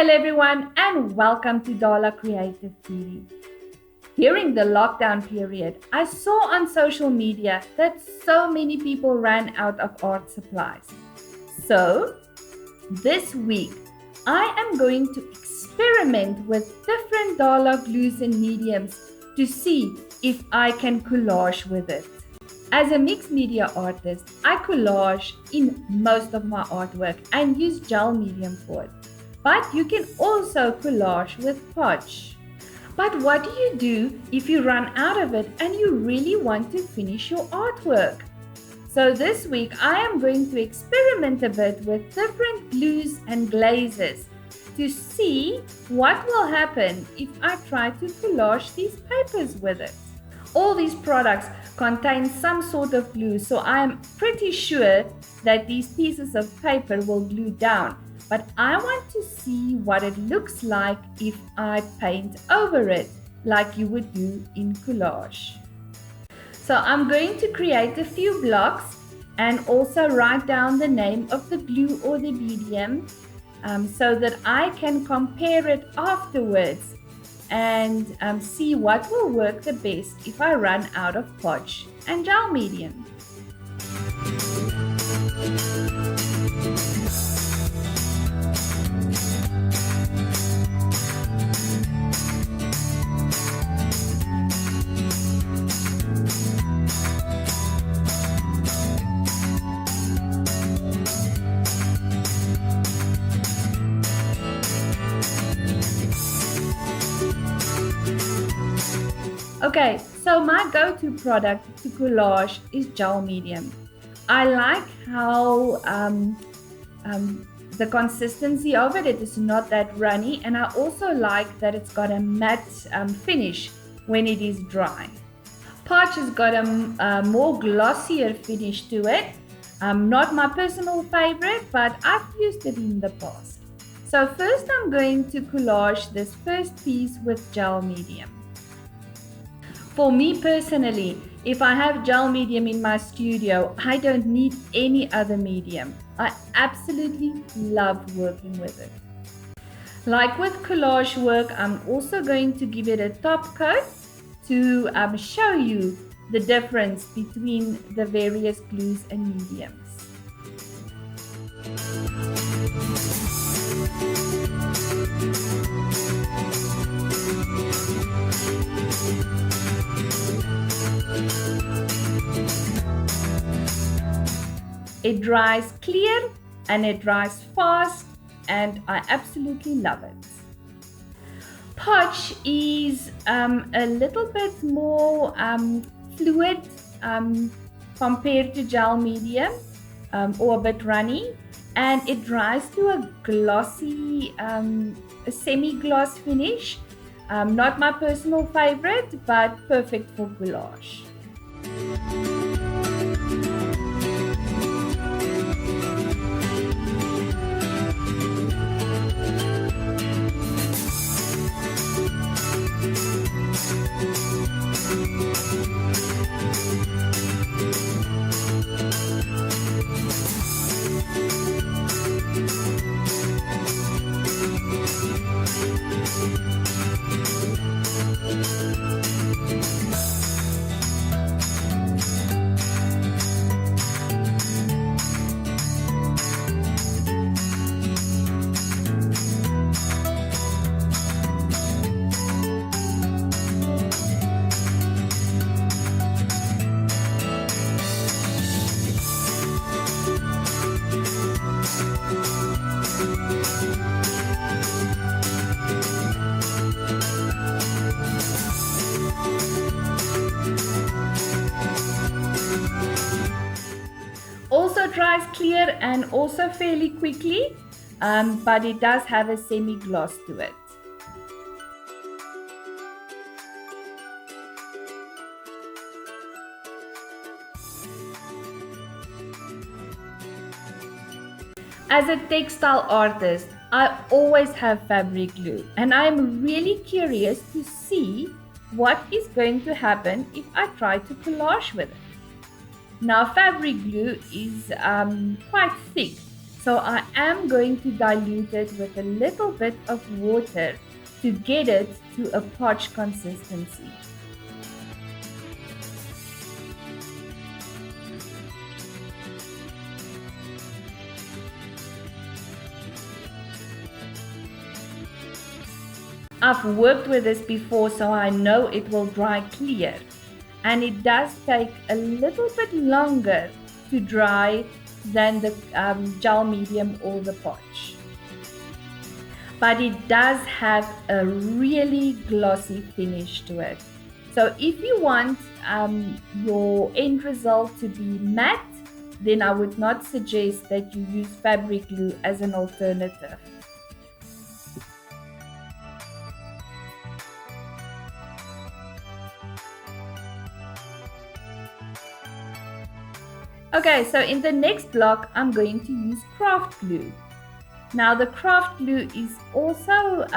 Hello everyone and welcome to Dollar Creative TV. During the lockdown period, I saw on social media that so many people ran out of art supplies. So, this week, I am going to experiment with different dollar glues and mediums to see if I can collage with it. As a mixed media artist, I collage in most of my artwork and use gel medium for it. But you can also collage with Podge. But what do you do if you run out of it and you really want to finish your artwork? So this week I am going to experiment a bit with different glues and glazes to see what will happen if I try to collage these papers with it. All these products contain some sort of glue, so I am pretty sure that these pieces of paper will glue down. But I want to see what it looks like if I paint over it, like you would do in collage. So I'm going to create a few blocks and also write down the name of the glue or the medium so that I can compare it afterwards and see what will work the best if I run out of Podge and gel medium. Okay, so my go-to product to collage is gel medium. I like how the consistency of it is not that runny, and I also like that it's got a matte finish when it is dry. Podge has got a more glossier finish to it. Not my personal favorite, but I've used it in the past. So first I'm going to collage this first piece with gel medium. For me personally, if I have gel medium in my studio, I don't need any other medium. I absolutely love working with it. Like with collage work, I'm also going to give it a top coat to show you the difference between the various glues and mediums. It dries clear and it dries fast, and I absolutely love it. Podge is a little bit more fluid compared to gel medium or a bit runny, and it dries to a glossy, a semi-gloss finish. Not my personal favorite, but perfect for collage. Also dries clear and also fairly quickly, but it does have a semi-gloss to it. As a textile artist, I always have fabric glue, and I'm really curious to see what is going to happen if I try to collage with it. Now fabric glue is quite thick, So I am going to dilute it with a little bit of water to get it to a podge consistency. I've worked with this before, so I know it will dry clear. And it does take a little bit longer to dry than the gel medium or the podge. But it does have a really glossy finish to it. So if you want your end result to be matte, then I would not suggest that you use fabric glue as an alternative. Okay, so in the next block, I'm going to use craft glue. Now the craft glue is also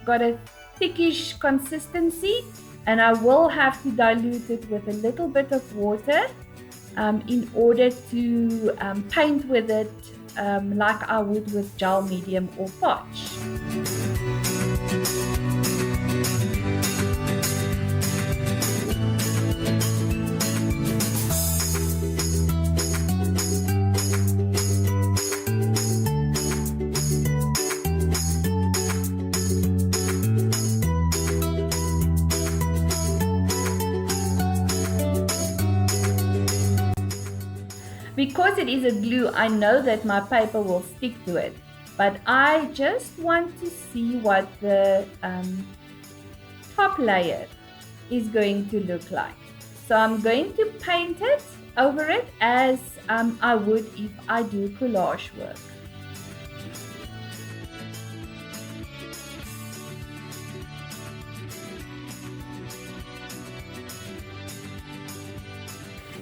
got a thickish consistency, and I will have to dilute it with a little bit of water in order to paint with it like I would with gel medium or podge. Because it is a glue, I know that my paper will stick to it, but I just want to see what the top layer is going to look like. So I'm going to paint it over it as I would if I do collage work.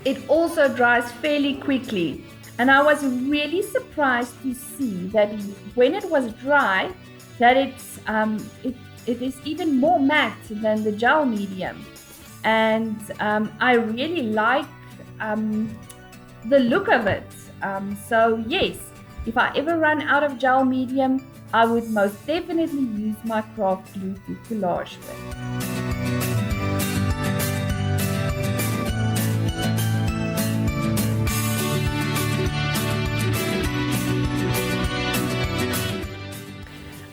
It also dries fairly quickly, and I was really surprised to see that when it was dry, that it is even more matte than the gel medium, and I really like the look of it. So yes, if I ever run out of gel medium, I would most definitely use my craft glue to collage with.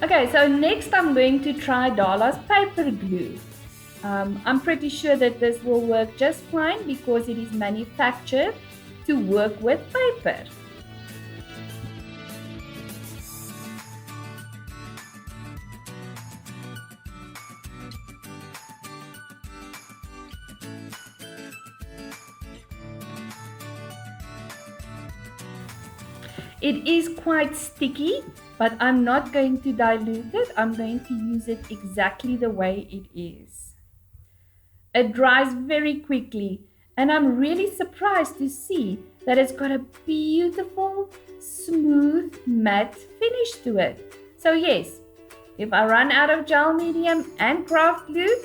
Okay, so next I'm going to try Dala's paper glue. I'm pretty sure that this will work just fine because it is manufactured to work with paper. It is quite sticky, but I'm not going to dilute it. I'm going to use it exactly the way it is. It dries very quickly, and I'm really surprised to see that it's got a beautiful, smooth, matte finish to it. So yes, if I run out of gel medium and craft glue,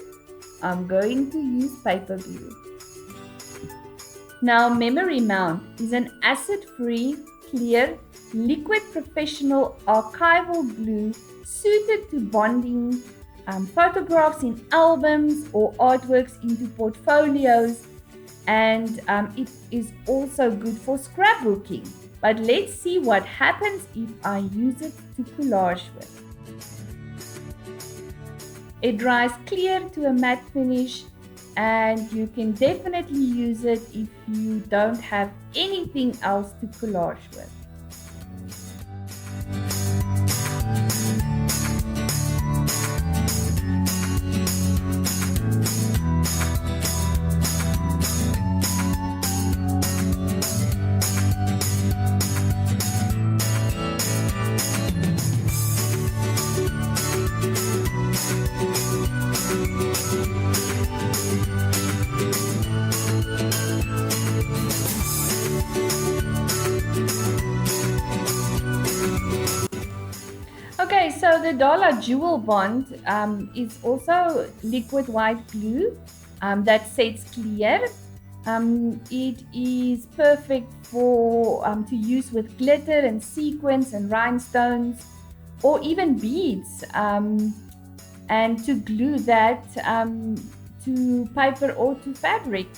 I'm going to use paper glue. Now, Memory Mount is an acid-free, clear, liquid professional archival glue suited to bonding photographs in albums or artworks into portfolios, and it is also good for scrapbooking. But let's see what happens if I use it to collage with. It dries clear to a matte finish, and you can definitely use it if you don't have anything else to collage with. Okay, so the Dollar Duel Bond is also liquid white glue that sets clear, It is perfect for to use with glitter and sequins and rhinestones, or even beads, and to glue that to paper or to fabric.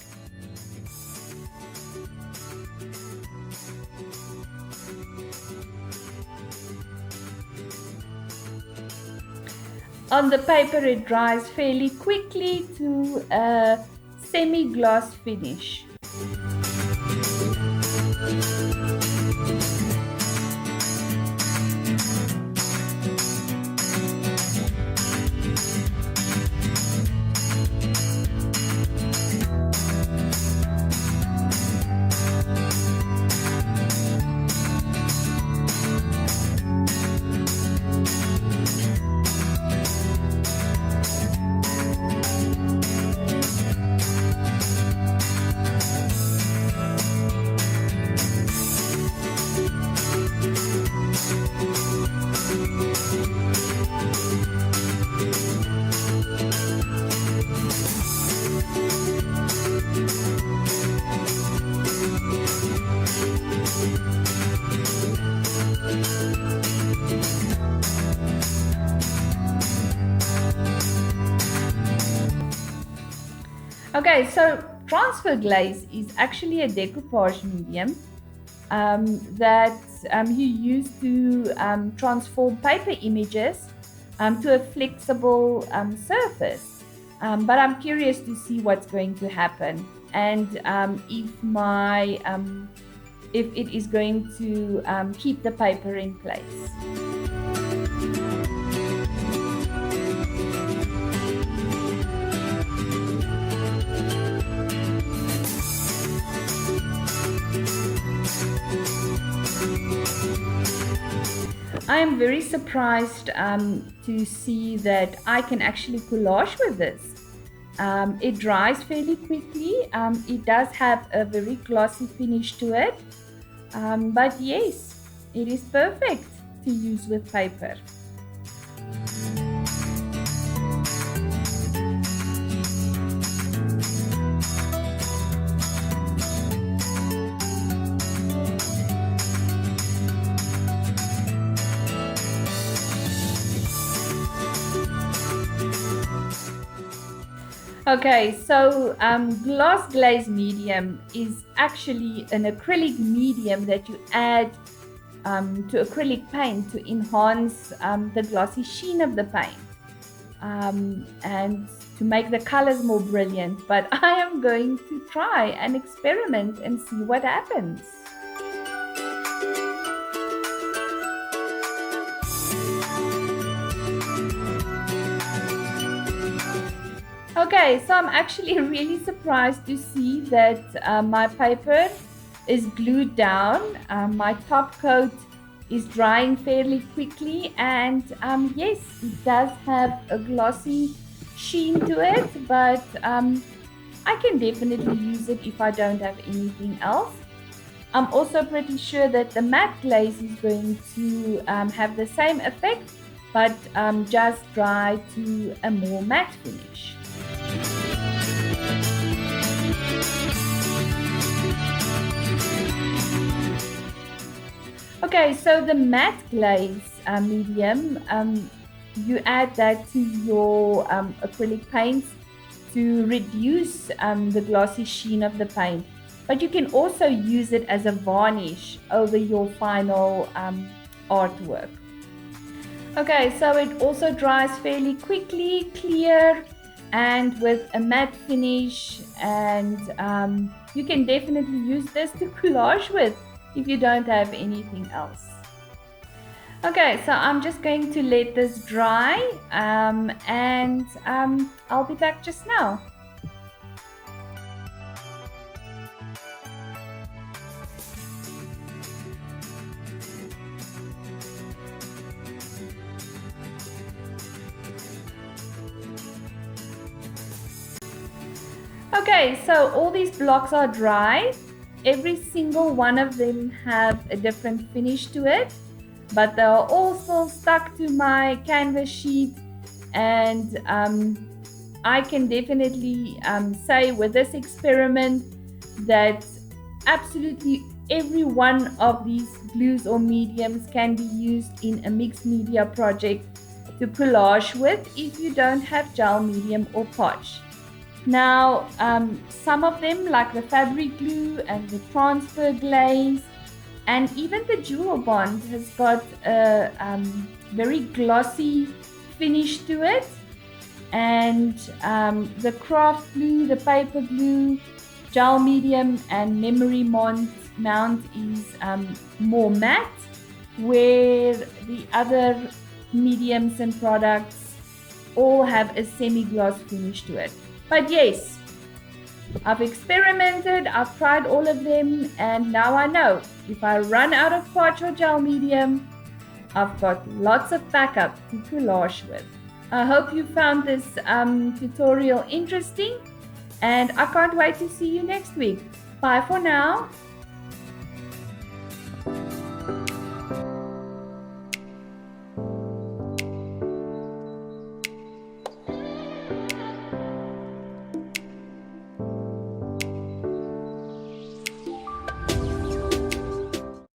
On the paper, it dries fairly quickly to a semi-gloss finish. Okay, so transfer glaze is actually a decoupage medium that you use to transform paper images to a flexible surface. But I'm curious to see what's going to happen, and if it is going to keep the paper in place. I am very surprised to see that I can actually collage with this. It dries fairly quickly. It does have a very glossy finish to it. But yes, it is perfect to use with paper. Okay, so gloss glaze medium is actually an acrylic medium that you add to acrylic paint to enhance the glossy sheen of the paint and to make the colors more brilliant. But I am going to try and experiment and see what happens. Okay, so I'm actually really surprised to see that my paper is glued down. My top coat is drying fairly quickly, and yes, it does have a glossy sheen to it, but I can definitely use it if I don't have anything else. I'm also pretty sure that the matte glaze is going to have the same effect, but just dry to a more matte finish. Okay, so the matte glaze medium, you add that to your acrylic paints to reduce the glossy sheen of the paint. But you can also use it as a varnish over your final artwork. Okay, so it also dries fairly quickly, clear, and with a matte finish, and you can definitely use this to collage with if you don't have anything else. Okay, so I'm just going to let this dry and I'll be back just now. Okay, so all these blocks are dry. Every single one of them have a different finish to it, but they are all still stuck to my canvas sheet, and I can definitely say with this experiment that absolutely every one of these glues or mediums can be used in a mixed media project to collage with if you don't have gel medium or podge. Now, some of them, like the fabric glue and the transfer glaze, and even the Duel bond, has got a very glossy finish to it. And the craft glue, the paper glue, gel medium, and memory mount is more matte, where the other mediums and products all have a semi-gloss finish to it. But yes, I've experimented, I've tried all of them, and now I know if I run out of podge or gel medium, I've got lots of backup to collage with. I hope you found this tutorial interesting, and I can't wait to see you next week. Bye for now.